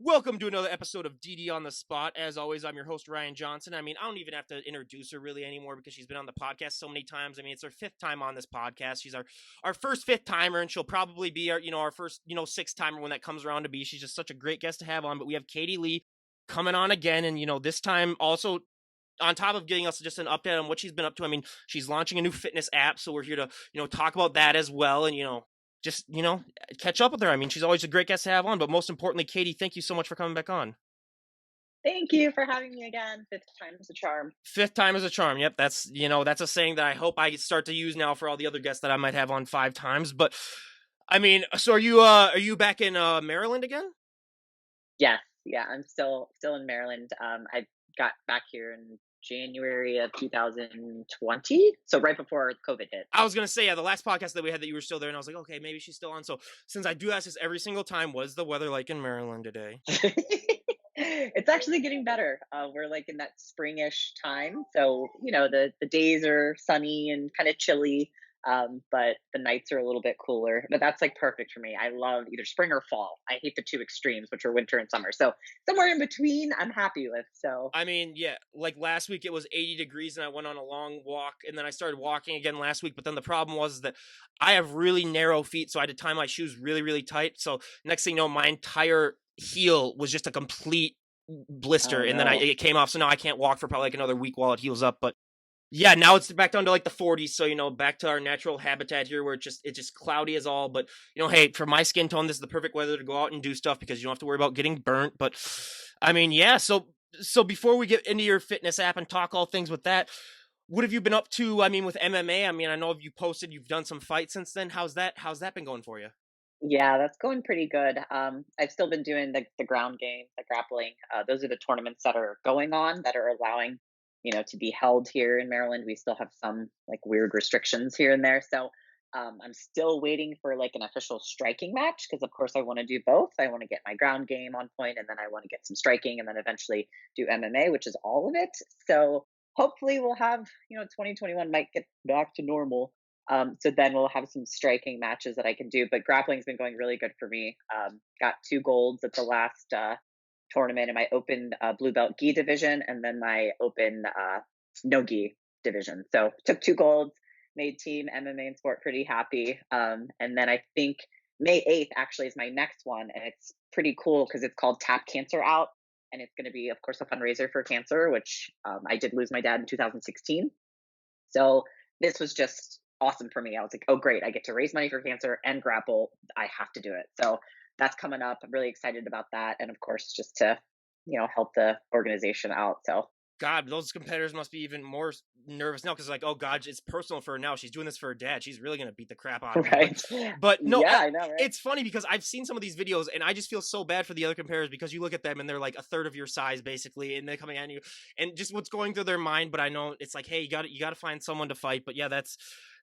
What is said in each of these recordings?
Welcome to another episode of DD on the Spot. As always, I'm your host, Ryan Johnson. I mean, I don't even have to introduce her really anymore because she's been on the podcast so many times. I mean, it's her fifth time on this podcast. She's our first fifth timer, and she'll probably be our first, sixth timer when that comes around to be. She's just such a great guest to have on. But we have Katie Lee coming on again, and this time also on top of giving us just an update on what she's been up to. I mean, she's launching a new fitness app, so we're here to, talk about that as well. And, just, catch up with her. I mean, she's always a great guest to have on, but most importantly, Katie, thank you so much for coming back on. Thank you for having me again. Fifth time's a charm. Fifth time is a charm. Yep, that's a saying that I hope I start to use now for all the other guests that I might have on five times. But I mean, so are you back in Maryland again? Yes, yeah, I'm still in Maryland. I got back here in January of 2020, so right before COVID hit. I was gonna say, yeah, the last podcast that we had that you were still there, and I was like, okay, maybe she's still on. So since I do ask this every single time, what is the weather like in Maryland today? It's actually getting better. We're like in that springish time, so the days are sunny and kind of chilly, but the nights are a little bit cooler. But that's like perfect for me. I love either spring or fall. I hate the two extremes, which are winter and summer. So somewhere in between, I'm happy with. So I mean, yeah, like last week it was 80 degrees and I went on a long walk and then I started walking again last week. But then the problem was that I have really narrow feet, so I had to tie my shoes really, really tight. So next thing you know, my entire heel was just a complete blister oh and then no. it came off. So now I can't walk for probably like another week while it heals up. But yeah, now it's back down to like the 40s. So, back to our natural habitat here where it's just cloudy as all. But, hey, for my skin tone, this is the perfect weather to go out and do stuff because you don't have to worry about getting burnt. But I mean, yeah. So before we get into your fitness app and talk all things with that, what have you been up to? I mean, with MMA, I mean, I know you posted you've done some fights since then. How's that been going for you? Yeah, that's going pretty good. I've still been doing the ground game, the grappling. Those are the tournaments that are going on that are allowing, to be held here in Maryland. We still have some like weird restrictions here and there. So I'm still waiting for like an official striking match because, of course, I want to do both. I want to get my ground game on point, and then I want to get some striking, and then eventually do MMA, which is all of it. So hopefully, we'll have 2021 might get back to normal, so then we'll have some striking matches that I can do. But grappling's been going really good for me. Got two golds at the last tournament in my open blue belt gi division, and then my open no gi division. So took two golds, made team MMA and sport pretty happy. And then I think May 8th actually is my next one, and it's pretty cool because it's called Tap Cancer Out. And it's going to be, of course, a fundraiser for cancer, which I did lose my dad in 2016. So this was just awesome for me. I was like, oh, great. I get to raise money for cancer and grapple. I have to do it. So that's coming up. I'm really excited about that. And of course, just to, help the organization out. So, God, those competitors must be even more nervous now because like, oh God, it's personal for her now. She's doing this for her dad. She's really gonna beat the crap out of him. But right. but no, Yeah, I know, right? it's funny because I've seen some of these videos and I just feel so bad for the other competitors because you look at them and they're like a third of your size basically, and they're coming at you and just what's going through their mind. But I know it's like, hey, you got to find someone to fight. But yeah, that's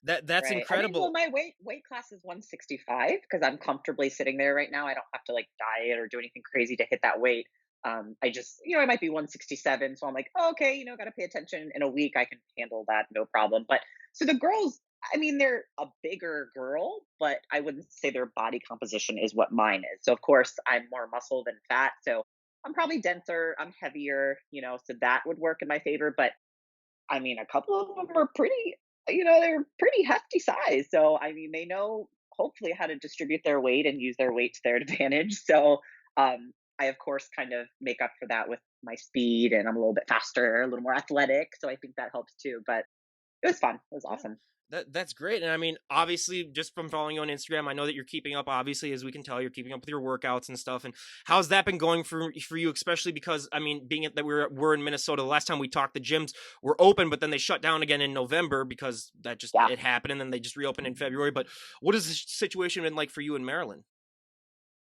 Right. I mean, well, incredible. my weight class is 165 because I'm comfortably sitting there right now. I don't have to like diet or do anything crazy to hit that weight. I just, I might be 167, so I'm like, oh, okay, got to pay attention. In a week, I can handle that, no problem. But so the girls, I mean, they're a bigger girl, but I wouldn't say their body composition is what mine is. So of course, I'm more muscle than fat, so I'm probably denser, I'm heavier, so that would work in my favor. But I mean, a couple of them are pretty, they're pretty hefty size. So, I mean, they know hopefully how to distribute their weight and use their weight to their advantage. So, I, of course, kind of make up for that with my speed, and I'm a little bit faster, a little more athletic. So, I think that helps too. But it was fun. It was Yeah. awesome. That's great. And I mean, obviously, just from following you on Instagram, I know that you're keeping up. Obviously, as we can tell, you're keeping up with your workouts and stuff. And how's that been going for you, especially because I mean, being that we're in Minnesota, the last time we talked, the gyms were open, but then they shut down again in November because that just Yeah. it happened, and then they just reopened in February. But what has the situation been like for you in Maryland?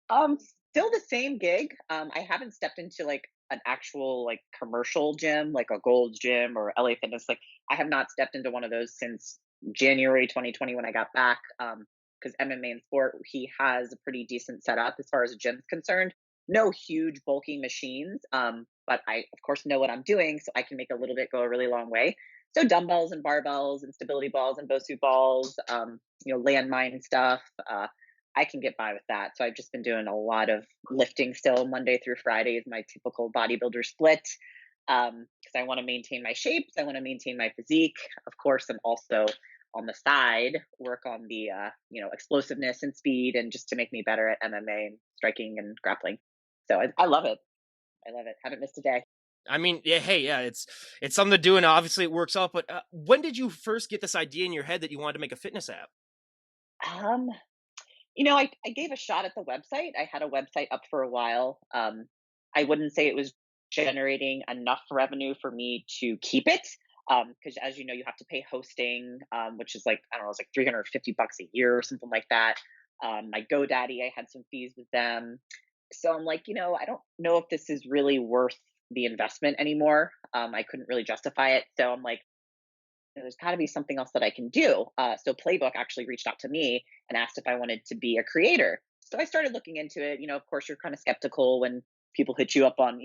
Still the same gig. I haven't stepped into like an actual like commercial gym, like a Gold's Gym or LA Fitness. Like I have not stepped into one of those since January 2020 when I got back. Because MMA and sport, he has a pretty decent setup as far as a gym's concerned. No huge bulky machines, but I of course know what I'm doing, so I can make a little bit go a really long way. So dumbbells and barbells and stability balls and Bosu balls, landmine stuff. I can get by with that. So I've just been doing a lot of lifting still. Monday through Friday is my typical bodybuilder split, because I want to maintain my shapes, I want to maintain my physique, of course, and also on the side work on the explosiveness and speed, and just to make me better at MMA and striking and grappling. So I love it. I love it. Haven't missed a day. I mean, yeah, hey, yeah, it's something to do, and obviously it works out. But when did you first get this idea in your head that you wanted to make a fitness app? Um, I gave a shot at the website. I had a website up for a while. I wouldn't say it was generating enough revenue for me to keep it. Because as you know, you have to pay hosting, which is like, I don't know, it's like $350 a year or something like that. My GoDaddy, I had some fees with them. So I'm like, I don't know if this is really worth the investment anymore. I couldn't really justify it. So I'm like, there's got to be something else that I can do. So Playbook actually reached out to me and asked if I wanted to be a creator. So I started looking into it. Of course, you're kind of skeptical when people hit you up on,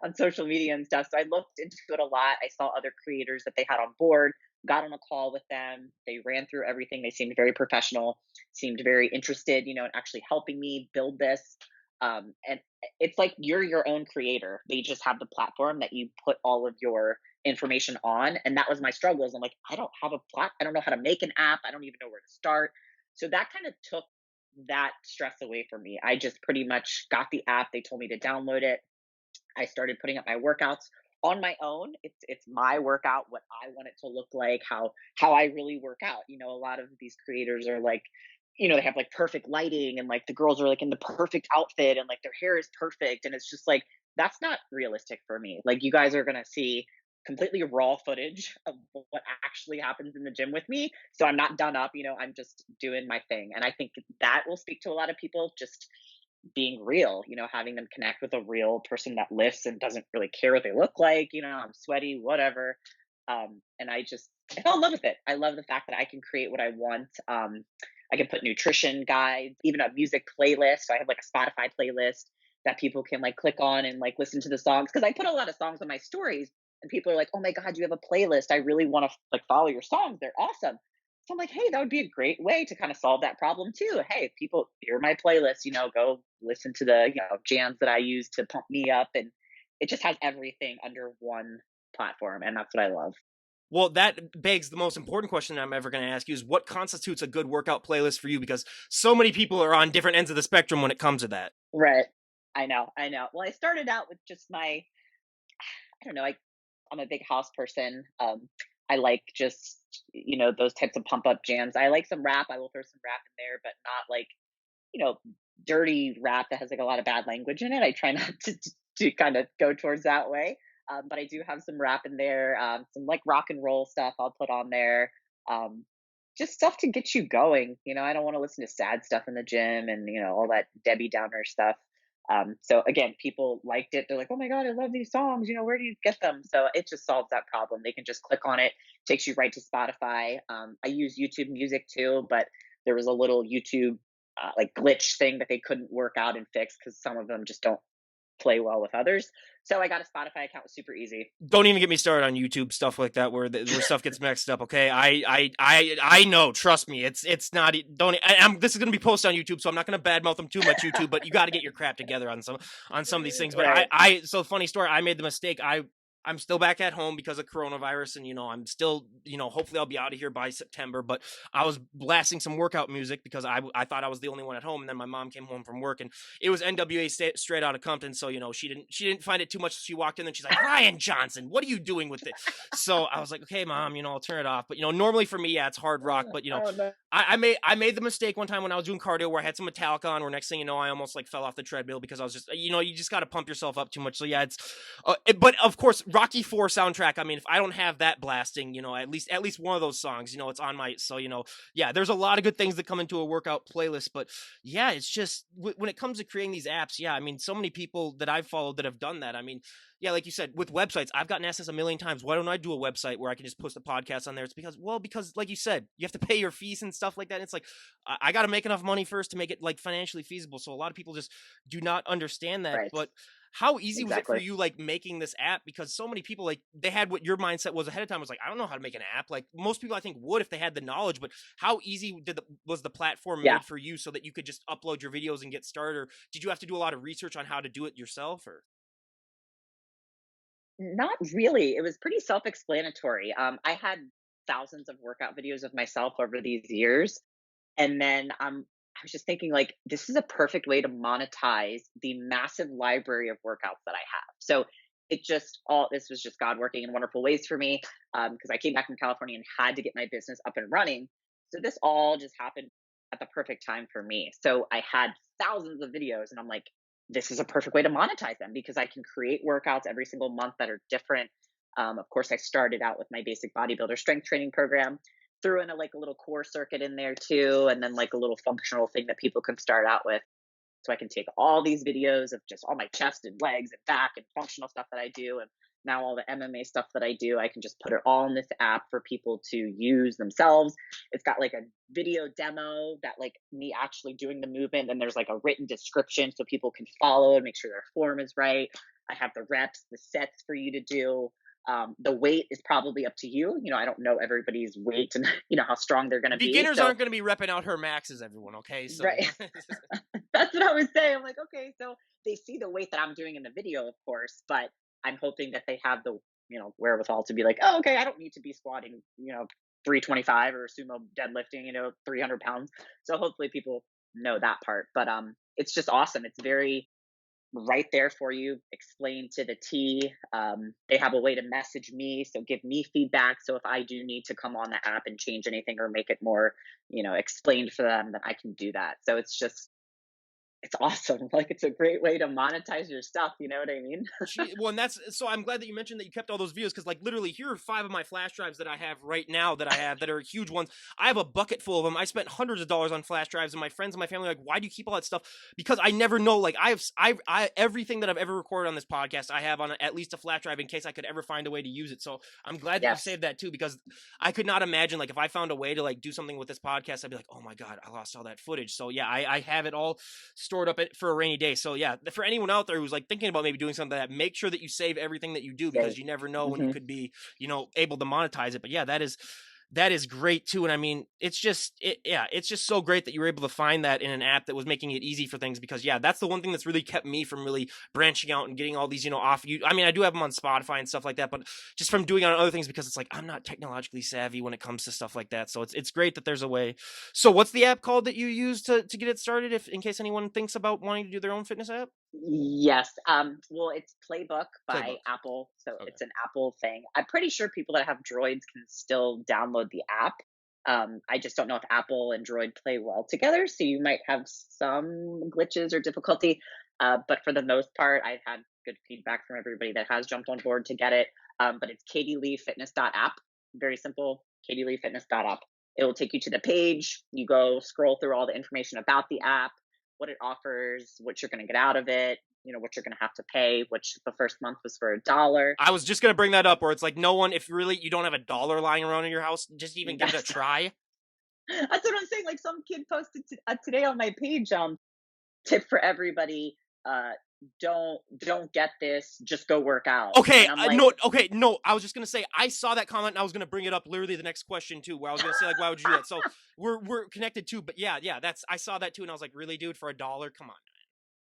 on social media and stuff. So I looked into it a lot. I saw other creators that they had on board, got on a call with them. They ran through everything. They seemed very professional, seemed very interested, in actually helping me build this. And it's like you're your own creator. They just have the platform that you put all of your information on. And that was my struggle. Is I'm like, I don't have a plot. I don't know how to make an app. I don't even know where to start. So that kind of took that stress away from me. I just pretty much got the app. They told me to download it. I started putting up my workouts on my own. It's my workout, what I want it to look like, how I really work out. A lot of these creators are like, they have like perfect lighting, and like the girls are like in the perfect outfit, and like their hair is perfect, and it's just like that's not realistic for me. Like, you guys are going to see completely raw footage of what actually happens in the gym with me. So I'm not done up, I'm just doing my thing. And I think that will speak to a lot of people, just being real, having them connect with a real person that lifts and doesn't really care what they look like, I'm sweaty, whatever. And I fell in love with it. I love the fact that I can create what I want. I can put nutrition guides, even a music playlist. So I have like a Spotify playlist that people can like click on and like listen to the songs. Cause I put a lot of songs on my stories, and people are like, oh my God, you have a playlist. I really want to like follow your songs. They're awesome. So I'm like, hey, that would be a great way to kind of solve that problem too. Hey, people, hear my playlist, go listen to the, jams that I use to pump me up. And it just has everything under one platform. And that's what I love. Well, that begs the most important question that I'm ever going to ask you: is what constitutes a good workout playlist for you? Because so many people are on different ends of the spectrum when it comes to that. Right. I know. I know. Well, I started out with just I don't know, I'm a big house person. I like just, those types of pump up jams. I like some rap. I will throw some rap in there, but not like, you know, dirty rap that has like a lot of bad language in it. I try not to kind of go towards that way. But I do have some rap in there, some like rock and roll stuff I'll put on there. Um, just stuff to get you going. I don't want to listen to sad stuff in the gym and, all that Debbie Downer stuff. So again, people liked it. They're like, "Oh my God, I love these songs. Where do you get them?" So it just solves that problem. They can just click on it, takes you right to Spotify. I use YouTube Music too, but there was a little YouTube like glitch thing that they couldn't work out and fix, because some of them just don't play well with others. So I got a Spotify account. Was super easy. Don't even get me started on YouTube stuff like that, where stuff gets mixed up. Okay, I know. Trust me, it's not. Don't. This is gonna be posted on YouTube, so I'm not gonna badmouth them too much, YouTube. But you got to get your crap together on some of these things. But Right. so funny story. I made the mistake. I'm still back at home because of coronavirus, and I'm still, hopefully I'll be out of here by September. But I was blasting some workout music because I thought I was the only one at home, and then my mom came home from work, and it was NWA straight out of Compton. So she didn't find it too much. She walked in and she's like, "Ryan Johnson, what are you doing with it?" So I was like, "Okay, mom, I'll turn it off." But normally for me, yeah, it's hard rock. But Oh no. I made the mistake one time when I was doing cardio where I had some Metallica on, where next thing you know, I almost like fell off the treadmill because I was just, you just got to pump yourself up too much. So yeah, but of course, Rocky IV soundtrack. I mean, if I don't have that blasting, at least one of those songs, it's on my. So yeah, there's a lot of good things that come into a workout playlist. But yeah, it's just when it comes to creating these apps, yeah, I mean, so many people that I've followed that have done that. I mean, yeah, like you said, with websites, I've gotten asked this a million times. Why don't I do a website where I can just post a podcast on there? It's because like you said, you have to pay your fees and stuff like that. And it's like, I got to make enough money first to make it like financially feasible. So a lot of people just do not understand that. Right. But How easy was it for exactly. you, like, making this app? Because so many people, like, they had what your mindset was ahead of time, was like, I don't know how to make an app. Like, most people I think would if they had the knowledge, but how easy was the platform Yeah. made for you so that you could just upload your videos and get started? Or did you have to do a lot of research on how to do it yourself? Or Not really. It was pretty self-explanatory. I had thousands of workout videos of myself over these years, and then I was just thinking, like, this is a perfect way to monetize the massive library of workouts that I have. So it just all this was just God working in wonderful ways for me, because I came back from California and had to get my business up and running. So this all just happened at the perfect time for me. So I had thousands of videos, and I'm like, this is a perfect way to monetize them because I can create workouts every single month that are different. Of course, I started out with my basic bodybuilder strength training program, threw in a little core circuit in there too, and then like a little functional thing that people can start out with. So I can take all these videos of just all my chest and legs and back and functional stuff that I do, and now all the MMA stuff that I do, I can just put it all in this app for people to use themselves. It's got like a video demo that like me actually doing the movement, and there's like a written description so people can follow and make sure their form is right. I have the reps, the sets for you to do. The weight is probably up to you. I don't know everybody's weight and how strong they're going to be. beginners So aren't going to be repping out her maxes, everyone. Okay, so right, that's what I was saying. I'm like, okay, so they see the weight that I'm doing in the video, of course, but I'm hoping that they have the wherewithal to be like, oh, okay, I don't need to be squatting 325 or sumo deadlifting 300 pounds. So hopefully people know that part. But it's just awesome. It's very right there for you, explained to the T. They have a way to message me, so give me feedback. So if I do need to come on the app and change anything or make it more, explained for them, then I can do that. So it's awesome. Like it's a great way to monetize your stuff. You know what I mean? Well, and that's so. I'm glad that you mentioned that you kept all those videos because, like, literally, here are 5 of my flash drives that I have right now that are huge ones. I have a bucket full of them. I spent hundreds of dollars on flash drives, and my friends and my family are like, "Why do you keep all that stuff?" Because I never know. Like, I everything that I've ever recorded on this podcast, I have on at least a flash drive in case I could ever find a way to use it. So I'm glad that you Yes. saved that too, because I could not imagine like if I found a way to like do something with this podcast, I'd be like, "Oh my god, I lost all that footage." So yeah, I have it all stored up for a rainy day. So yeah, for anyone out there who's like thinking about maybe doing something like that, make sure that you save everything that you do Save. because you never know when you Hmm. could be, able to monetize it. But yeah, that is great too. And I mean, it's just so great that you were able to find that in an app that was making it easy for things because yeah, that's the one thing that's really kept me from really branching out and getting all these, off you. I mean, I do have them on Spotify and stuff like that, but just from doing on other things because it's like I'm not technologically savvy when it comes to stuff like that. So it's great that there's a way. So what's the app called that you use to get it started if in case anyone thinks about wanting to do their own fitness app? Yes. Well, it's Playbook by Playbook. Apple, so Okay. it's an Apple thing. I'm pretty sure people that have Droids can still download the app. I just don't know if Apple and Droid play well together, so you might have some glitches or difficulty. But for the most part, I've had good feedback from everybody that has jumped on board to get it. But it's katieleefitness.app. Very simple, katieleefitness.app. It will take you to the page. You go scroll through all the information about the app, what it offers, what you're going to get out of it, what you're going to have to pay, which the first month was for $1. I was just gonna bring that up where it's like no one if really you don't have a dollar lying around in your house, just even give it a That's, try. that's what I'm saying. Like some kid posted today on my page, tip for everybody, uh, don't get this, just go work out. Okay, And I'm like, no, okay, no. I was just gonna say I saw that comment and I was gonna bring it up literally the next question too, where I was gonna say like, why would you do that? So we're connected too, but yeah, that's I saw that too, and I was like, really, dude, for $1? Come on.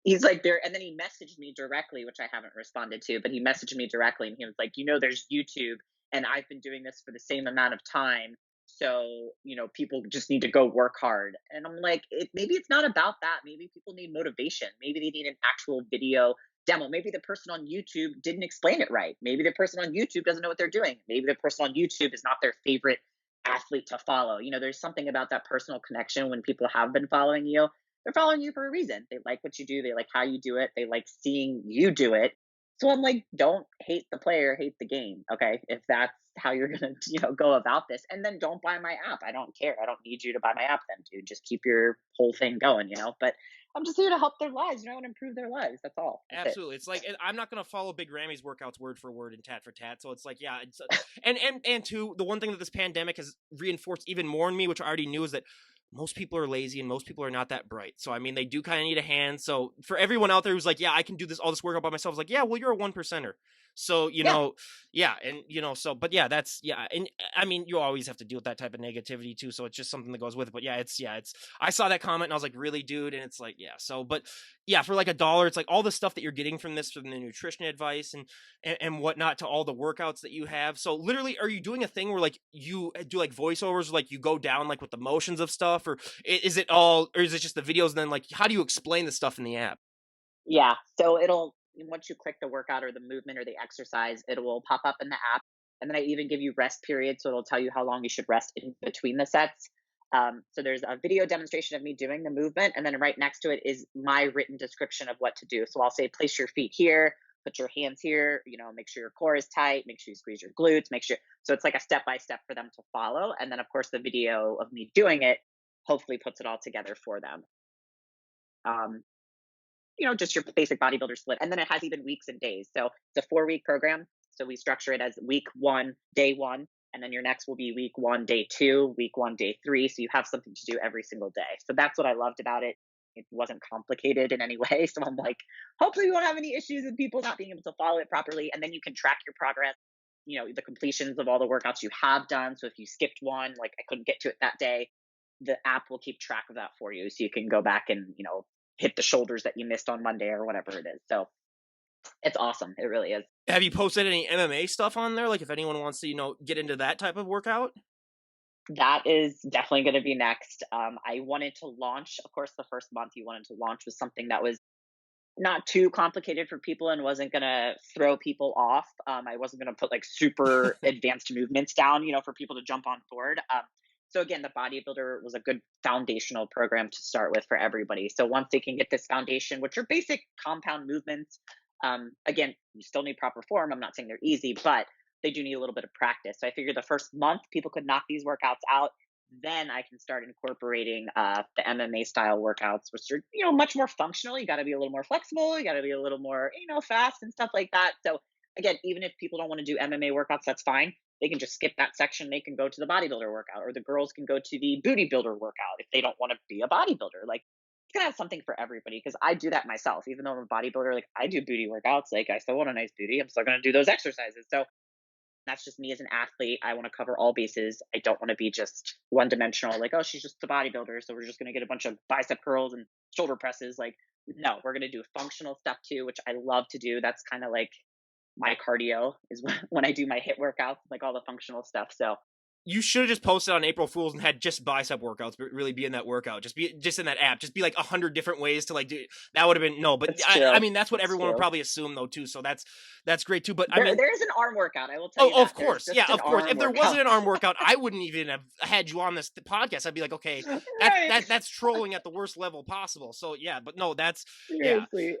he's like there, and then he messaged me directly, which I haven't responded to, but he messaged me directly, and he was like, there's YouTube, and I've been doing this for the same amount of time, so people just need to go work hard. And I'm like, maybe it's not about that. Maybe people need motivation. Maybe they need an actual video demo. Maybe the person on YouTube didn't explain it right. Maybe the person on YouTube doesn't know what they're doing. Maybe the person on YouTube is not their favorite athlete to follow. There's something about that personal connection when people have been following you. They're following you for a reason. They like what you do. They like how you do it. They like seeing you do it. So I'm like, don't hate the player, hate the game. Okay. If that's how you're going to, go about this, and then don't buy my app. I don't care. I don't need you to buy my app then, dude. Just keep your whole thing going. But I'm just here to help their lives, and improve their lives. That's all. That's it. Absolutely. It's like I'm not gonna follow Big Ramy's workouts word for word and tat for tat. So it's like, yeah, and two, the one thing that this pandemic has reinforced even more in me, which I already knew, is that most people are lazy and most people are not that bright. So I mean, they do kind of need a hand. So for everyone out there who's like, yeah, I can do this all this workout by myself, it's like, yeah, well, you're a one percenter. So Yeah. yeah, and so, but yeah, that's yeah, and I mean, you always have to deal with that type of negativity too. So it's just something that goes with it. But yeah, it's. I saw that comment and I was like, really, dude, and it's like, yeah. So, but yeah, for like $1, it's like all the stuff that you're getting from this, from the nutrition advice and whatnot, to all the workouts that you have. So literally, are you doing a thing where like you do like voiceovers, like you go down like with the motions of stuff, or is it all, or is it just the videos? And then like, how do you explain the stuff in the app? Yeah. So it'll, once you click the workout or the movement or the exercise, it will pop up in the app. And then I even give you rest periods. So it'll tell you how long you should rest in between the sets. So there's a video demonstration of me doing the movement. And then right next to it is my written description of what to do. So I'll say, place your feet here, put your hands here, make sure your core is tight, make sure you squeeze your glutes, make sure. So it's like a step by step for them to follow. And then, of course, the video of me doing it hopefully puts it all together for them. Um, just your basic bodybuilder split. And then it has even weeks and days. So it's a 4-week program. So we structure it as week one, day one, and then your next will be week one, day two, week one, day three. So you have something to do every single day. So that's what I loved about it. It wasn't complicated in any way. So I'm like, hopefully we won't have any issues with people not being able to follow it properly. And then you can track your progress, the completions of all the workouts you have done. So if you skipped one, like I couldn't get to it that day, the app will keep track of that for you. So you can go back and, hit the shoulders that you missed on Monday or whatever it is. So it's awesome. It really is. Have you posted any MMA stuff on there? Like if anyone wants to, get into that type of workout? That is definitely going to be next. I wanted to launch, of course, the first month you wanted to launch was something that was not too complicated for people and wasn't going to throw people off. I wasn't going to put like super advanced movements down, for people to jump on board. So again, the bodybuilder was a good foundational program to start with for everybody. So once they can get this foundation, which are basic compound movements, again, you still need proper form. I'm not saying they're easy, but they do need a little bit of practice. So I figured the first month people could knock these workouts out. Then I can start incorporating the MMA style workouts, which are much more functional. You got to be a little more flexible. You got to be a little more fast and stuff like that. So again, even if people don't want to do MMA workouts, that's fine. They can just skip that section. They can go to the bodybuilder workout, or the girls can go to the booty builder workout if they don't want to be a bodybuilder. Like you can have something for everybody, because I do that myself. Even though I'm a bodybuilder, like I do booty workouts. Like I still want a nice booty. I'm still going to do those exercises. So that's just me as an athlete. I want to cover all bases. I don't want to be just one dimensional, like, oh, she's just a bodybuilder, so we're just going to get a bunch of bicep curls and shoulder presses. Like, no, we're going to do functional stuff too, which I love to do. That's kind of like my cardio is when I do my hit workouts, like all the functional stuff. So You should have just posted on April Fools and had just bicep workouts, but really be in that workout. Just be just in that app. Just be like 100 different ways to like do. That would have been no, but it's I true. mean that's what It's everyone would true. probably assume though too. So that's great too. But I There, mean, there is an arm workout. I will tell you oh, that. of There's course. Yeah, just an of course. arm If there wasn't workout. an arm workout, I wouldn't even have had you on this podcast. I'd be like, okay, Right. that's trolling at the worst level possible. So yeah, but no, that's yeah. Seriously.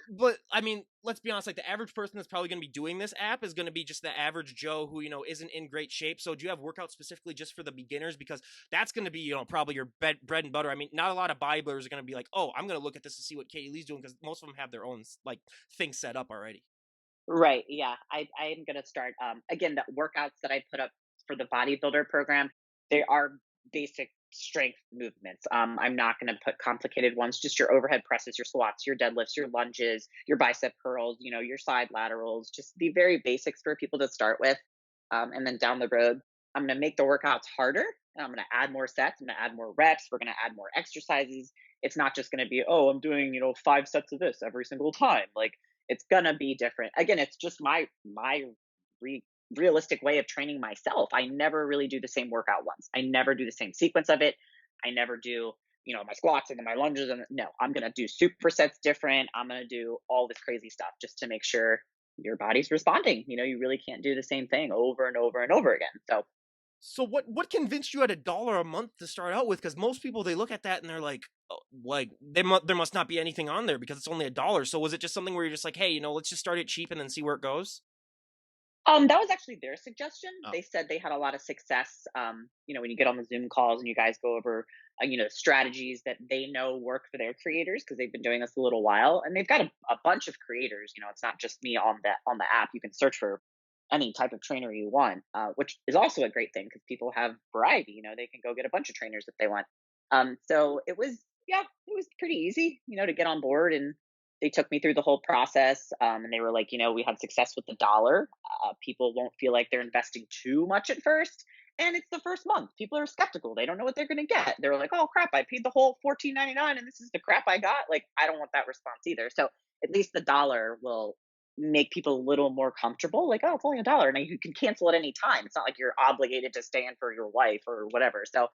But I mean, let's be honest, like the average person that's probably gonna be doing this app is gonna be just the average Joe who, isn't in great shape. So do you have workouts specifically just for the beginners? Because that's gonna be, probably your bread and butter. I mean, not a lot of bodybuilders are gonna be like, oh, I'm gonna look at this to see what Katie Lee's doing, because most of them have their own like things set up already. Right. Yeah. I'm gonna start again, the workouts that I put up for the bodybuilder program, they are basic strength movements. I'm not gonna put complicated ones, just your overhead presses, your squats, your deadlifts, your lunges, your bicep curls, your side laterals, just the very basics for people to start with. And then down the road, I'm gonna make the workouts harder. And I'm gonna add more sets, I'm gonna add more reps, we're gonna add more exercises. It's not just gonna be, oh, I'm doing, 5 sets of this every single time. Like it's gonna be different. Again, it's just my re- realistic way of training myself. I never really do the same workout once. I never do the same sequence of it. I never do, my squats and then my lunges. And no, I'm gonna do supersets different. I'm gonna do all this crazy stuff just to make sure your body's responding. You really can't do the same thing over and over and over again. So So what convinced you at $1 a month to start out with? Because most people, they look at that and they're like there must not be anything on there because it's only $1. So was it just something where you're just like, hey, let's just start it cheap and then see where it goes? That was actually their suggestion. Oh, They said they had a lot of success. When you get on the Zoom calls and you guys go over, strategies that they know work for their creators, because they've been doing this a little while, and they've got a bunch of creators. It's not just me on the app. You can search for any type of trainer you want, which is also a great thing because people have variety. They can go get a bunch of trainers if they want. So it was, yeah, it was pretty easy, to get on board. And they took me through the whole process. And they were like, we had success with the dollar. People won't feel like they're investing too much at first. And it's the first month. People are skeptical. They don't know what they're going to get. They're like, oh crap, I paid the whole 14.99 and this is the crap I got. Like, I don't want that response either. So at least the dollar will make people a little more comfortable. Like, oh, it's only a dollar. And you can cancel at any time. It's not like you're obligated to stay in for your life or whatever. So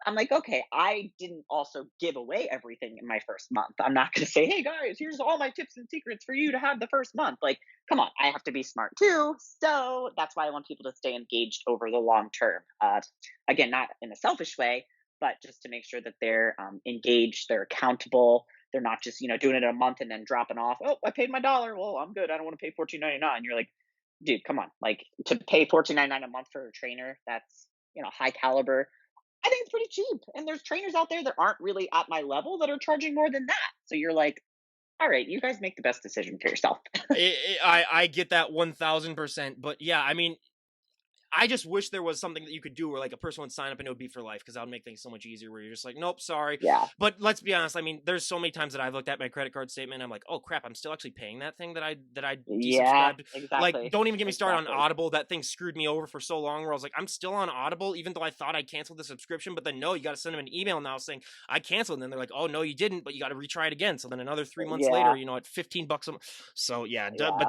I'm like, okay, I didn't also give away everything in my first month. I'm not going to say, hey guys, here's all my tips and secrets for you to have the first month. Like, come on, I have to be smart too. So that's why I want people to stay engaged over the long term. Again, not in a selfish way, but just to make sure that they're engaged, they're accountable. They're not just, doing it a month and then dropping off. Oh, I paid my dollar. Well, I'm good. I don't want to pay 14.99. You're like, dude, come on. Like, to pay 14.99 a month for a trainer, that's, high caliber. I think it's pretty cheap. And there's trainers out there that aren't really at my level that are charging more than that. So you're like, all right, you guys make the best decision for yourself. I get that 1000%. But yeah, I mean, I just wish there was something that you could do where like a person would sign up and it would be for life because that would make things so much easier where you're just like, nope, sorry. Yeah. But let's be honest. I mean, there's so many times that I've looked at my credit card statement and I'm like, oh crap, I'm still actually paying that thing that I Yeah, desubscribed. Like, exactly. don't even get me started on Exactly. Audible. That thing screwed me over for so long where I was like, I'm still on Audible, even though I thought I canceled the subscription. But then no, you got to send them an email now saying I canceled. And then they're like, oh no, you didn't, but you got to retry it again. So then another 3 months later, Yeah. at $15 a month. So yeah, but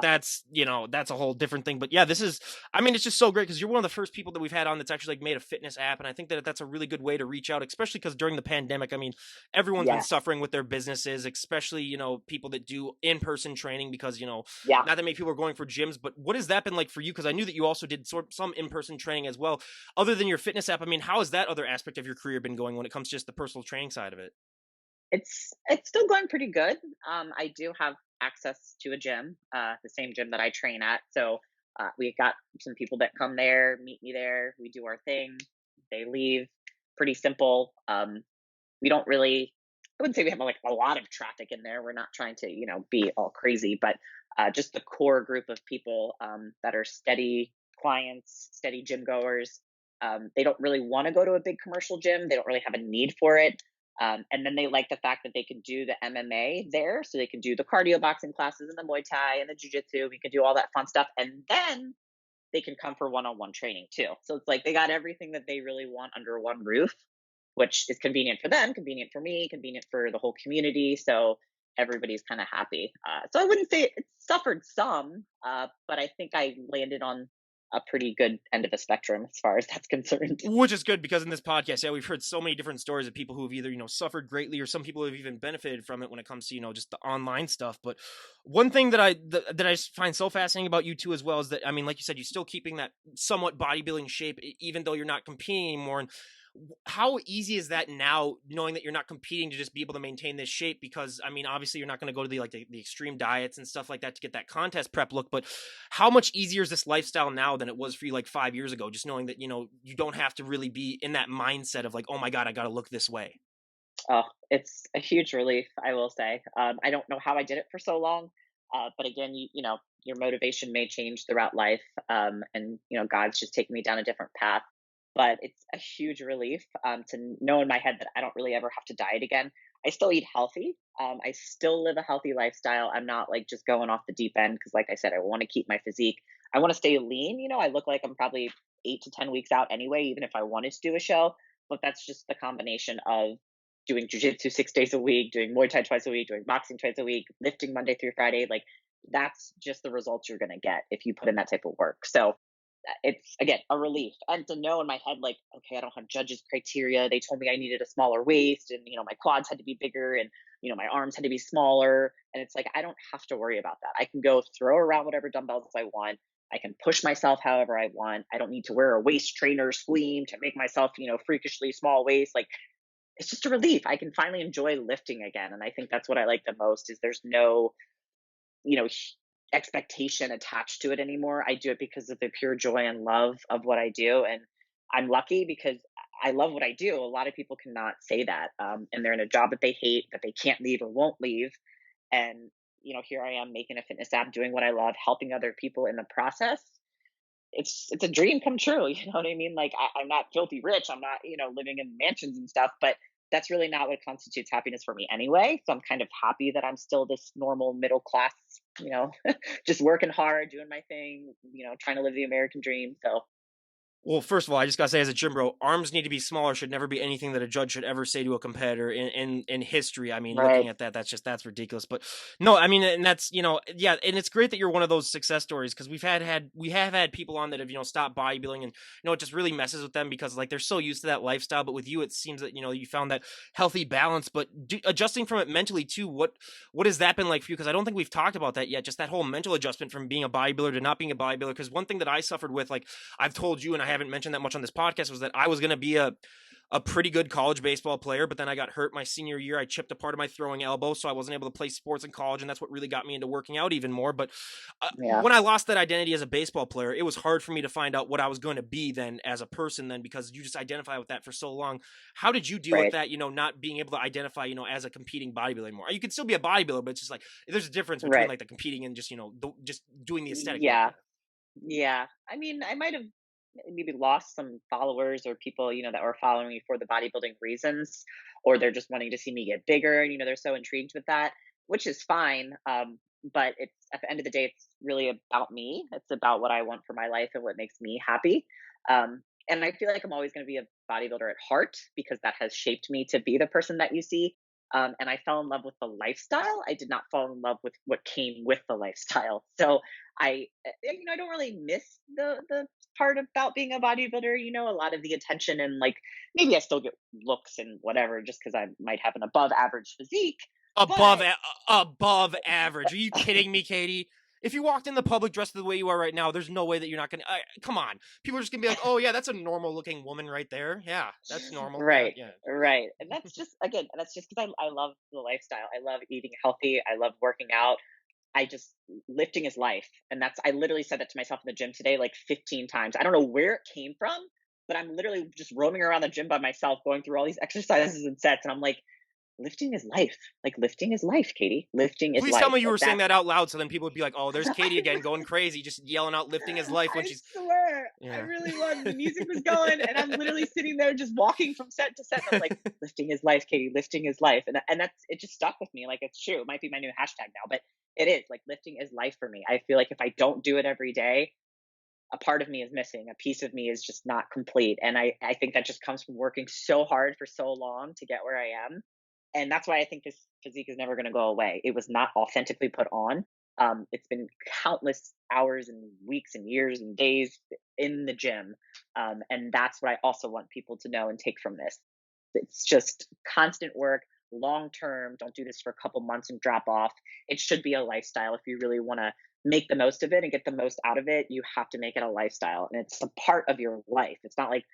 Yeah. that's a whole different thing. But yeah, this is I mean, it's just so great because you're one of the first people that we've had on that's actually like made a fitness app, and I think that that's a really good way to reach out, especially because during the pandemic, I mean, everyone's been Yes. suffering with their businesses, especially people that do in-person training because Yeah. not that many people are going for gyms. But what has that been like for you? Because I knew that you also did some in-person training as well, other than your fitness app. I mean, how has that other aspect of your career been going when it comes to just the personal training side of it? It's still going pretty good. I do have access to a gym, the same gym that I train at. So we got some people that come there, meet me there. We do our thing. They leave. Pretty simple. We don't really. I wouldn't say we have like a lot of traffic in there. We're not trying to, be all crazy, but just the core group of people that are steady clients, steady gym goers. They don't really want to go to a big commercial gym. They don't really have a need for it. And then they like the fact that they can do the MMA there. So they can do the cardio boxing classes and the Muay Thai and the Jiu Jitsu. We can do all that fun stuff. And then they can come for one on one training too. So it's like they got everything that they really want under one roof, which is convenient for them, convenient for me, convenient for the whole community. So everybody's kind of happy. So I wouldn't say it suffered some, but I think I landed on a pretty good end of the spectrum as far as that's concerned. Which is good because in this podcast, yeah, we've heard so many different stories of people who have either, suffered greatly or some people who have even benefited from it when it comes to, just the online stuff. But one thing that I find so fascinating about you too as well is that, I mean, like you said, you're still keeping that somewhat bodybuilding shape, even though you're not competing anymore. And how easy is that now knowing that you're not competing to just be able to maintain this shape? Because I mean, obviously you're not going to go to the extreme diets and stuff like that to get that contest prep look, but how much easier is this lifestyle now than it was for you like 5 years ago, just knowing that you don't have to really be in that mindset of like, oh my god, I got to look this way? Oh, it's a huge relief, I will say. I don't know how I did it for so long, but again, your motivation may change throughout life, and God's just taking me down a different path. But it's a huge relief to know in my head that I don't really ever have to diet again. I still eat healthy. I still live a healthy lifestyle. I'm not like just going off the deep end because, like I said, I want to keep my physique. I want to stay lean. I look like I'm probably 8 to 10 weeks out anyway, even if I wanted to do a show. But that's just the combination of doing jujitsu 6 days a week, doing Muay Thai twice a week, doing boxing twice a week, lifting Monday through Friday. Like that's just the results you're going to get if you put in that type of work. So it's again a relief and to know in my head like okay, I don't have judges criteria. They told me I needed a smaller waist and my quads had to be bigger and my arms had to be smaller, and it's like I don't have to worry about that. I can go throw around whatever dumbbells I want. I can push myself however I want. I don't need to wear a waist trainer scheme to make myself freakishly small waist. Like it's just a relief. I can finally enjoy lifting again, and I think that's what I like the most is there's no you know expectation attached to it anymore. I do it because of the pure joy and love of what I do, and I'm lucky because I love what I do. A lot of people cannot say that, and they're in a job that they hate, that they can't leave or won't leave, and here I am making a fitness app, doing what I love, helping other people in the process. It's a dream come true. You know what I mean? Like I'm not filthy rich. I'm not living in mansions and stuff, but that's really not what constitutes happiness for me anyway. So I'm kind of happy that I'm still this normal middle class, you know, just working hard, doing my thing, trying to live the American dream. So Well, first of all, I just gotta say, as a gym bro, arms need to be smaller. Should never be anything that a judge should ever say to a competitor in history. I mean, looking right, at that, that's ridiculous. But no, I mean, and that's yeah, and it's great that you're one of those success stories because we have had people on that have stopped bodybuilding, and it just really messes with them because like they're so used to that lifestyle. But with you, it seems that you found that healthy balance. But adjusting from it mentally too, what has that been like for you? Because I don't think we've talked about that yet. Just that whole mental adjustment from being a bodybuilder to not being a bodybuilder. Because one thing that I suffered with, like I've told you, and I haven't mentioned that much on this podcast, was that I was going to be a pretty good college baseball player, but then I got hurt my senior year. I chipped a part of my throwing elbow, so I wasn't able to play sports in college, and that's what really got me into working out even more. But yeah, when I lost that identity as a baseball player, it was hard for me to find out what I was going to be then as a person then because you just identify with that for so long. How did you deal with right, that, not being able to identify, as a competing bodybuilder anymore? You can still be a bodybuilder, but it's just like there's a difference between right, like the competing and just, just doing the aesthetic work. yeah. Yeah. I mean, I might have maybe lost some followers or people, that were following me for the bodybuilding reasons, or they're just wanting to see me get bigger. And, they're so intrigued with that, which is fine. But it's at the end of the day, it's really about me. It's about what I want for my life and what makes me happy. And I feel like I'm always going to be a bodybuilder at heart because that has shaped me to be the person that you see. And I fell in love with the lifestyle. I did not fall in love with what came with the lifestyle. So I don't really miss the part about being a bodybuilder. A lot of the attention and like maybe I still get looks and whatever just because I might have an above average physique. Above But a- above average. Are you kidding me, Katie? If you walked in the public dressed the way you are right now, there's no way that you're not gonna. Come on, people are just gonna be like, "Oh yeah, that's a normal looking woman right there. Yeah, that's normal. Yeah, right, yeah." right, and that's just again, that's just because I love the lifestyle. I love eating healthy. I love working out. I just lifting is life. And that's I literally said that to myself in the gym today like 15 times. I don't know where it came from, but I'm literally just roaming around the gym by myself going through all these exercises and sets and I'm like lifting is life. Like lifting is life, Katie. Lifting is Please tell life. me you Like were saying that's that out loud, so then people would be like, "Oh, there's Katie again, going crazy, just yelling out lifting his life when I she's." swear, I Yeah. really was. The music was going, and I'm literally sitting there just walking from set to set. And I was like, "Lifting is life, Katie. Lifting is life," and that's it. Just stuck with me. Like it's true. It might be my new hashtag now, but it is like lifting is life for me. I feel like if I don't do it every day, a part of me is missing. A piece of me is just not complete, and I think that just comes from working so hard for so long to get where I am, and that's why I think this physique is never going to go away. It was not authentically put on. It's been countless hours and weeks and years and days in the gym, and that's what I also want people to know and take from this. It's just constant work, long term. Don't do this for a couple months and drop off. It should be a lifestyle if you really want to make the most of it and get the most out of it. You have to make it a lifestyle, and it's a part of your life. It's not like,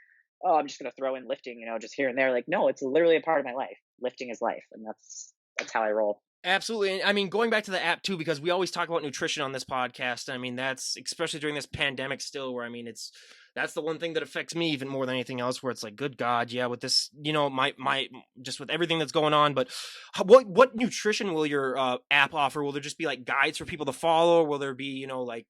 oh, I'm just going to throw in lifting, just here and there. Like, no, it's literally a part of my life. Lifting is life, and that's how I roll. Absolutely. And I mean, going back to the app too, because we always talk about nutrition on this podcast. I mean, that's especially during this pandemic still, where I mean, that's the one thing that affects me even more than anything else, where it's like, good God, yeah, with this, my, just with everything that's going on. But what nutrition will your app offer? Will there just be like guides for people to follow? Will there be, like,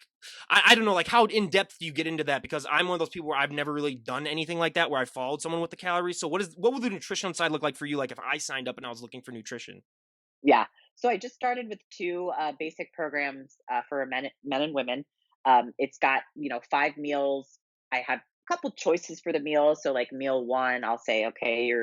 I don't know, like how in depth do you get into that? Because I'm one of those people where I've never really done anything like that, where I followed someone with the calories. So what would the nutrition side look like for you? Like if I signed up and I was looking for nutrition? Yeah. So I just started with two basic programs for men and women. It's got 5 meals. I have a couple choices for the meals. So like meal one, I'll say okay,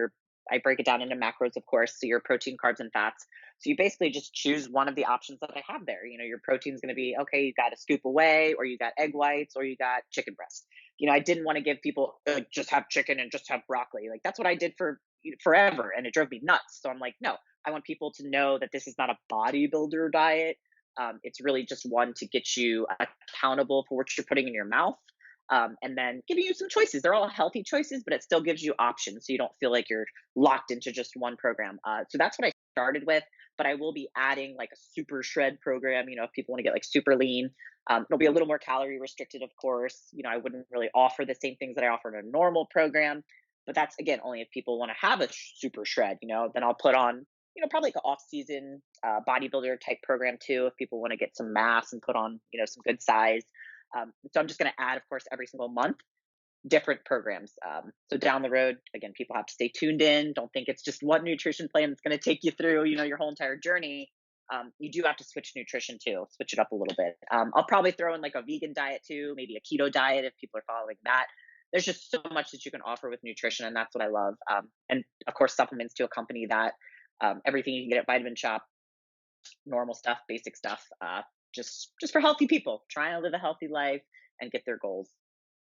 I break it down into macros, of course. So your protein, carbs, and fats. So you basically just choose one of the options that I have there. Your protein's going to be okay. You got a scoop away, or you got egg whites, or you got chicken breast. I didn't want to give people just have chicken and just have broccoli. Like that's what I did for forever, and it drove me nuts. So I'm like, no, I want people to know that this is not a bodybuilder diet. It's really just one to get you accountable for what you're putting in your mouth. And then giving you some choices. They're all healthy choices, but it still gives you options so you don't feel like you're locked into just one program. So that's what I started with, but I will be adding like a super shred program, if people want to get like super lean. It'll be a little more calorie restricted, of course. I wouldn't really offer the same things that I offer in a normal program, but that's again only if people want to have a super shred. Then I'll put on probably like an off-season bodybuilder type program too, if people want to get some mass and put on some good size. So I'm just going to add, of course, every single month. different programs. So down the road, again, people have to stay tuned in. Don't think it's just one nutrition plan that's going to take you through, your whole entire journey. You do have to switch nutrition too, switch it up a little bit. I'll probably throw in like a vegan diet too, maybe a keto diet if people are following that. There's just so much that you can offer with nutrition, and that's what I love. And of course, supplements to accompany that. Everything you can get at Vitamin Shop, normal stuff, basic stuff, just for healthy people trying to live a healthy life and get their goals.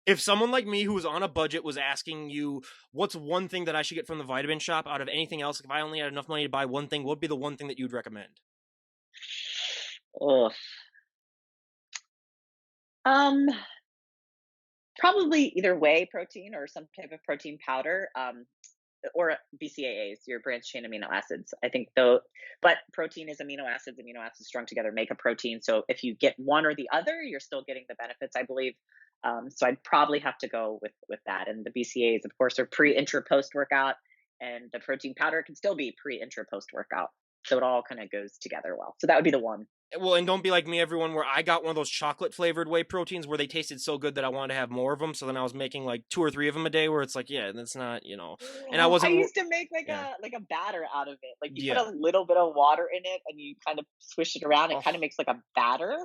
If someone like me who was on a budget was asking you, what's one thing that I should get from the Vitamin Shop out of anything else, if I only had enough money to buy one thing, what would be the one thing that you'd recommend? Ugh. Um, Probably either whey protein or some type of protein powder. Or BCAAs, your branched chain amino acids. I think though, but protein is amino acids. Amino acids strung together make a protein. So if you get one or the other, you're still getting the benefits, I believe. So I'd probably have to go with that. And the BCAAs, of course, are pre, intra, post workout, and the protein powder can still be pre, intra, post workout. So it all kind of goes together well. So that would be the one. Well, and don't be like me, everyone, where I got one of those chocolate flavored whey proteins where they tasted so good that I wanted to have more of them. So then I was making like 2 or 3 of them a day, where it's like, yeah, that's not. And I I wasn't, used to make yeah, like a batter out of it. Like you put yeah. a little bit of water in it and you kind of swish it around. It Oh, kind of makes like a batter.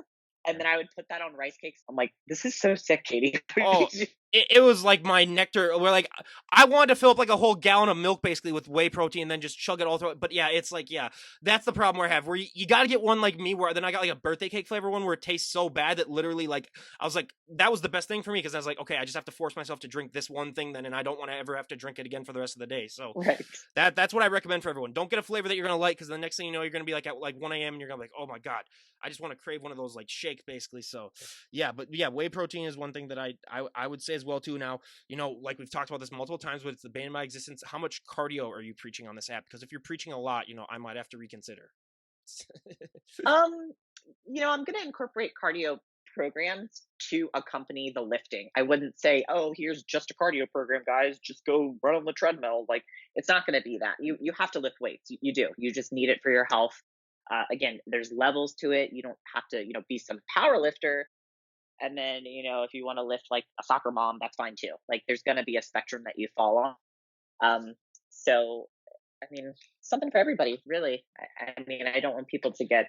And yeah. then I would put that on rice cakes. I'm like, this is so sick, Katie. Oh, it was like my nectar. Where like I wanted to fill up like a whole gallon of milk basically with whey protein, and then just chug it all through it. But yeah, it's like yeah, that's the problem where I have. Where you got to get one like me, where then I got like a birthday cake flavor one where it tastes so bad that literally like I was like that was the best thing for me because I was like okay, I just have to force myself to drink this one thing then, and I don't want to ever have to drink it again for the rest of the day. So Right. that's what I recommend for everyone. Don't get a flavor that you're gonna like because the next thing you know, you're gonna be like at like 1 a.m. and you're gonna be like, oh my god, I just want to crave one of those like shakes basically. So yeah, but yeah, whey protein is one thing that I would say as well too. Now, like we've talked about this multiple times, but it's the bane of my existence. How much cardio are you preaching on this app? Because if you're preaching a lot, I might have to reconsider. Um, I'm going to incorporate cardio programs to accompany the lifting. I wouldn't say, "Oh, here's just a cardio program, guys. Just go run on the treadmill." Like it's not going to be that. You have to lift weights. You do. You just need it for your health. Again, there's levels to it. You don't have to, be some power lifter. And then, if you want to lift like a soccer mom, that's fine too. Like there's going to be a spectrum that you fall on. So I mean, something for everybody, really. I mean, I don't want people to get.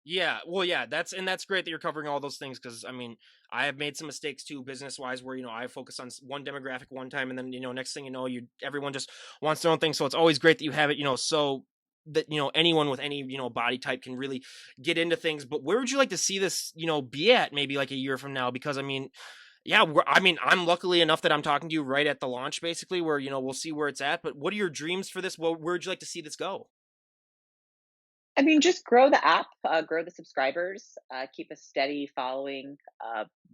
Yeah, well, yeah, that's great that you're covering all those things because I mean, I have made some mistakes too, business wise, where I focus on one demographic one time, and then next thing you know, everyone just wants their own thing. So it's always great that you have it, so that anyone with any body type can really get into things. But where would you like to see this, be at maybe like a year from now? Because I mean, yeah, I mean, I'm luckily enough that I'm talking to you right at the launch, basically, where we'll see where it's at. But what are your dreams for this? Where would you like to see this go? I mean, just grow the app, grow the subscribers, keep a steady following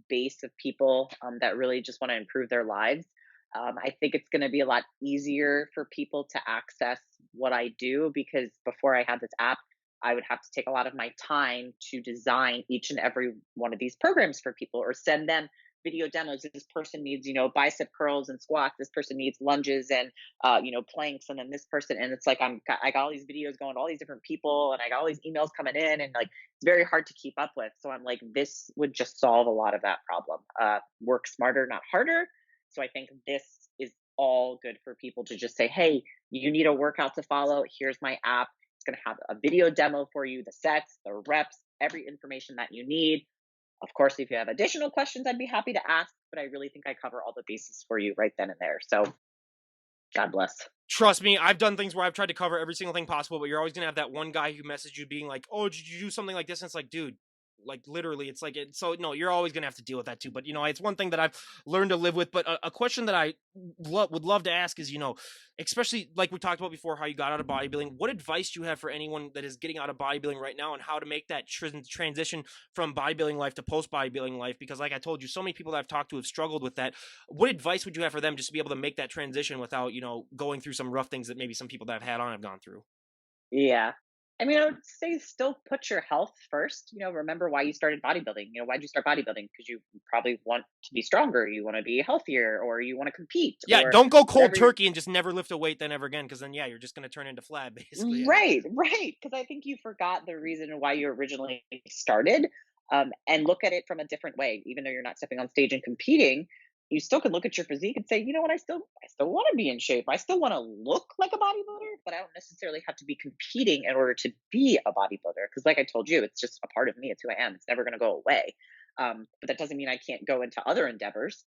base of people that really just want to improve their lives. I think it's going to be a lot easier for people to access what I do because before I had this app, I would have to take a lot of my time to design each and every one of these programs for people or send them video demos. This person needs, bicep curls and squats. This person needs lunges and, planks. And then this person, and it's like, I got all these videos going to all these different people and I got all these emails coming in and like, it's very hard to keep up with. So I'm like, this would just solve a lot of that problem. Work smarter, not harder. So I think this is all good for people to just say, hey, you need a workout to follow. Here's my app. It's going to have a video demo for you, the sets, the reps, every information that you need. Of course, if you have additional questions, I'd be happy to ask, but I really think I cover all the bases for you right then and there. So God bless. Trust me, I've done things where I've tried to cover every single thing possible, but you're always gonna have that one guy who messaged you being like, "Oh, did you do something like this?" And it's like, dude, like literally, it's like it. So no, you're always gonna have to deal with that too. But it's one thing that I've learned to live with. But a question that I would love to ask is, especially like we talked about before, how you got out of bodybuilding. What advice do you have for anyone that is getting out of bodybuilding right now, and how to make that transition from bodybuilding life to post bodybuilding life? Because like I told you, so many people that I've talked to have struggled with that. What advice would you have for them just to be able to make that transition without going through some rough things that maybe some people that I've had on have gone through? Yeah. I mean, I would say still put your health first. Remember why you started bodybuilding. Why'd you start bodybuilding? Because you probably want to be stronger, you want to be healthier, or you want to compete, Yeah, or don't go cold whatever. turkey and just never lift a weight then ever again, because then yeah, you're just gonna turn into Flab basically. Yeah. Right, right. Because I think you forgot the reason why you originally started, and look at it from a different way. Even though you're not stepping on stage and competing, you still could look at your physique and say, you know what, I still want to be in shape. I still want to look like a bodybuilder, but I don't necessarily have to be competing in order to be a bodybuilder. Because, like I told you, it's just a part of me. It's who I am. It's never going to go away. But that doesn't mean I can't go into other endeavors.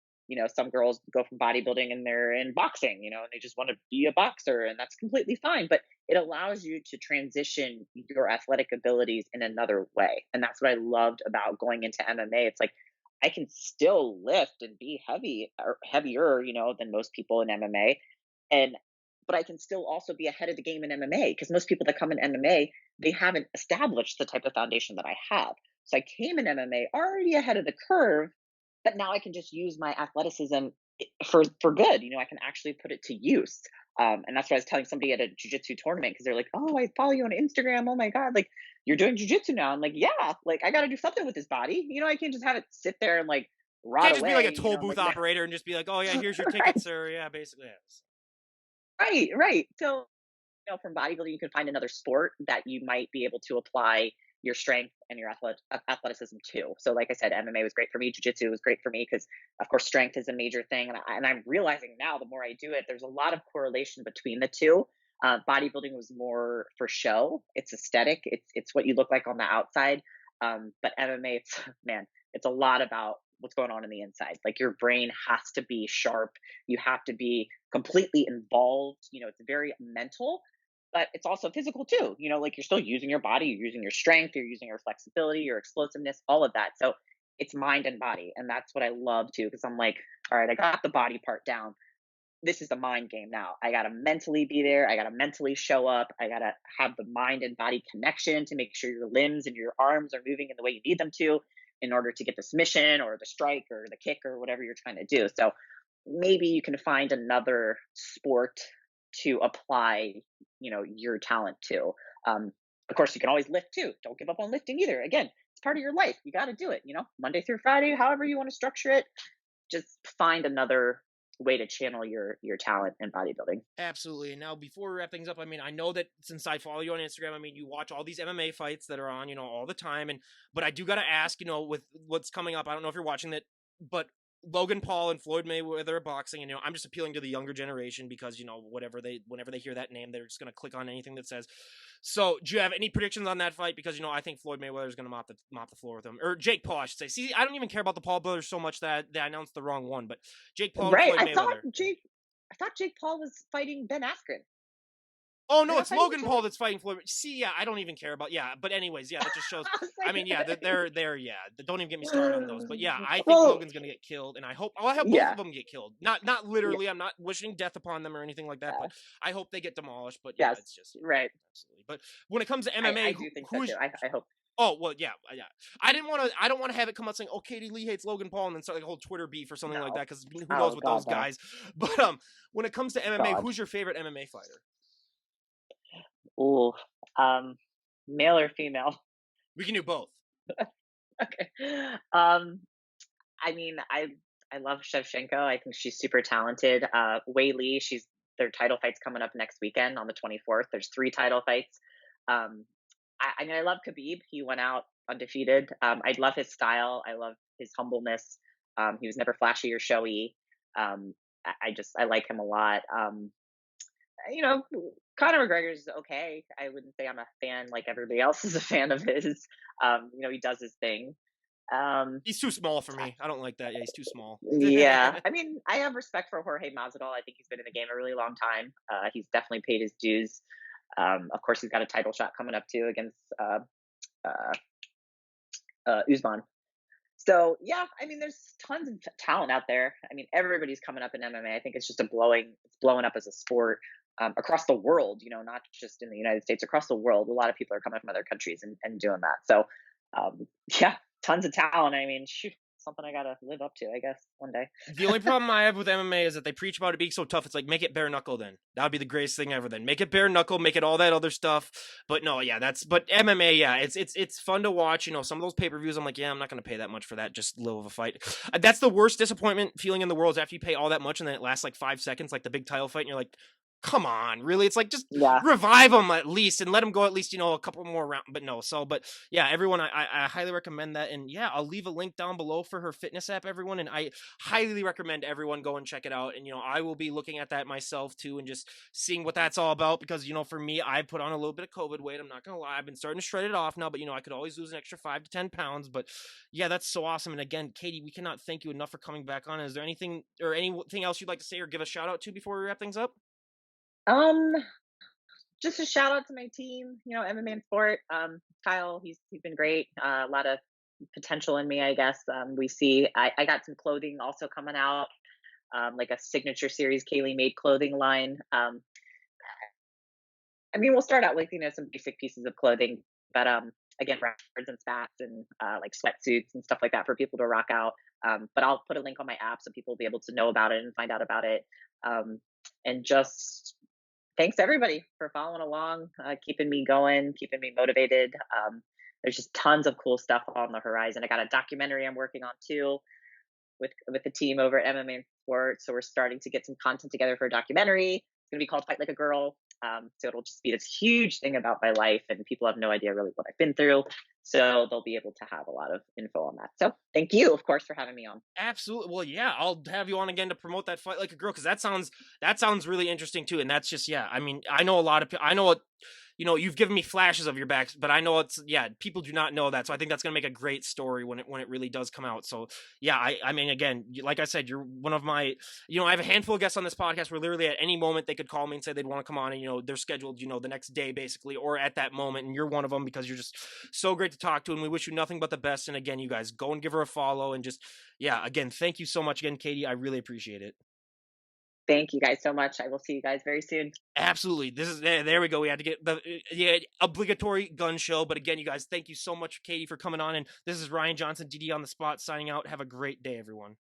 Some girls go from bodybuilding and they're in boxing, and they just want to be a boxer, and that's completely fine. But it allows you to transition your athletic abilities in another way. And that's what I loved about going into MMA. It's like I can still lift and be heavy or heavier, than most people in MMA. And but I can still also be ahead of the game in MMA because most people that come in MMA, they haven't established the type of foundation that I have. So I came in MMA already ahead of the curve, but now I can just use my athleticism for good. I can actually put it to use. And that's what I was telling somebody at a jujitsu tournament because they're like, "Oh, I follow you on Instagram. Oh my god, like you're doing jujitsu now." I'm like, "Yeah, like I got to do something with this body. I can't just have it sit there and like rot Can't just be like a away." toll I'm booth like, "No." operator and just be like, oh yeah, here's your Right, ticket, sir. Yeah, basically. Yes. right. So from bodybuilding, you can find another sport that you might be able to apply your strength and your athleticism to. So, like I said, MMA was great for me. Jiu-jitsu was great for me because, of course, strength is a major thing. And I'm realizing now, the more I do it, there's a lot of correlation between the two. Bodybuilding was more for show. It's aesthetic. It's what you look like on the outside. But MMA, it's man, it's a lot about what's going on in the inside. Like your brain has to be sharp. You have to be completely involved. It's very mental, but it's also physical too. Like you're still using your body, you're using your strength, you're using your flexibility, your explosiveness, all of that. So it's mind and body. And that's what I love too, because I'm like, all right, I got the body part down. This is the mind game now. I got to mentally be there. I got to mentally show up. I got to have the mind and body connection to make sure your limbs and your arms are moving in the way you need them to in order to get the submission or the strike or the kick or whatever you're trying to do. So maybe you can find another sport to apply, your talent to. Of course, you can always lift too. Don't give up on lifting either. Again, it's part of your life. You got to do it. Monday through Friday, however you want to structure it. Just find another way to channel your talent in bodybuilding. Absolutely. Now, before we wrap things up, I mean, I know that since I follow you on Instagram, I mean, you watch all these MMA fights that are on, all the time. But I do got to ask, with what's coming up, I don't know if you're watching it, but Logan Paul and Floyd Mayweather are boxing, and I'm just appealing to the younger generation because whenever they hear that name, they're just gonna click on anything that says. So, do you have any predictions on that fight? Because I think Floyd Mayweather is gonna mop the floor with him, or Jake Paul, I should say. See, I don't even care about the Paul brothers so much that I announced the wrong one, but Jake Paul and Right. Floyd Mayweather. I thought Jake Paul was fighting Ben Askren. Oh They're no, not it's fighting Logan each Paul other. that's fighting Floyd. See, yeah, I don't even care about but anyways, yeah, that just shows. I was I like, mean, yeah, they're yeah. Don't even get me started on those. But yeah, I think well, Logan's gonna get killed, and I hope both yeah, of them get killed. Not yeah, literally. I'm not wishing death upon them or anything like that, but I hope they get demolished. But yeah, yes, it's just right. absolutely. But when it comes to I MMA, do think so who too. is I hope. Oh well, yeah, yeah. I don't want to have it come out saying, "Oh, Katie Lee hates Logan Paul," and then start like a whole Twitter beef or something like No. that. Because who knows Oh with God, those no. guys? But when it comes to MMA, God. who's your favorite MMA fighter? Ooh. Um, male or female? We can do both. Okay. Um, I mean, I love Shevchenko. I think she's super talented. Wei Lee, their title fight's coming up next weekend on the 24th. There's three title fights. Um, I mean, I love Khabib. He went out undefeated. I love his style. I love his humbleness. He was never flashy or showy. I like him a lot. You know, Conor McGregor is okay. I wouldn't say I'm a fan like everybody else is a fan of his. He does his thing. Um, He's too small for me. I don't like that. Yeah, he's too small. yeah, I mean, I have respect for Jorge Masvidal. I think he's been in the game a really long time. He's definitely paid his dues. Of course, he's got a title shot coming up too against uh, Usman. So yeah, I mean, there's tons of talent out there. I mean, everybody's coming up in MMA. I think it's just it's blowing up as a sport across the world. Not just in the United States, across the world. A lot of people are coming from other countries and doing that. So yeah, tons of talent. I mean, shoot, something I gotta live up to, I guess, one day. The only problem I have with MMA is that they preach about it being so tough. It's like, make it bare knuckle then. That would be the greatest thing ever then. Make it bare knuckle, make it all that other stuff. But no, yeah, but MMA, yeah, it's fun to watch. Some of those pay-per-views, I'm like, yeah, I'm not going to pay that much for that, just little of a fight. That's the worst disappointment feeling in the world is after you pay all that much and then it lasts like 5 seconds, like the big title fight, and you're like, come on, really? It's like just Yeah. revive them at least and let them go at least, a couple more rounds. But no, but yeah, everyone, I highly recommend that. And yeah, I'll leave a link down below for her fitness app, everyone. And I highly recommend everyone go and check it out. And I will be looking at that myself too and just seeing what that's all about because for me, I put on a little bit of COVID weight. I'm not gonna lie, I've been starting to shred it off now, but I could always lose an extra 5 to 10 pounds. But yeah, that's so awesome. And again, Katie, we cannot thank you enough for coming back on. Is there anything else you'd like to say or give a shout out to before we wrap things up? Um, just a shout out to my team, MMA and Sport. Kyle, he's been great. A lot of potential in me, I guess. We see I got some clothing also coming out, like a signature series Kaylee made clothing line. I mean, we'll start out with some basic pieces of clothing, but again, wrappers and spats and like sweatsuits and stuff like that for people to rock out. But I'll put a link on my app so people will be able to know about it and find out about it. Um, and just thanks everybody for following along, keeping me going, keeping me motivated. There's just tons of cool stuff on the horizon. I got a documentary I'm working on too with the team over at MMA and Sport. So we're starting to get some content together for a documentary. It's going to be called Fight Like a Girl. So it'll just be this huge thing about my life, and people have no idea really what I've been through. So they'll be able to have a lot of info on that. So thank you, of course, for having me on. Absolutely. Well, yeah, I'll have you on again to promote that Fight Like a Girl because that sounds really interesting too. And that's just yeah. I mean, I know a lot of I know what you've given me flashes of your backs, but I know people do not know that. So I think that's gonna make a great story when it really does come out. So yeah, I mean again, like I said, you're one of my I have a handful of guests on this podcast where literally at any moment they could call me and say they'd want to come on and they're scheduled, the next day basically or at that moment. And you're one of them because you're just so great to talk to and we wish you nothing but the best. And again, you guys go and give her a follow and just yeah, again, thank you so much again, Katie. I really appreciate it. Thank you guys so much. I will see you guys very soon. Absolutely. This is there we go. We had to get the yeah, obligatory gun show. But again, you guys, thank you so much, Katie, for coming on. And this is Ryan Johnson, DD on the spot, signing out. Have a great day, everyone.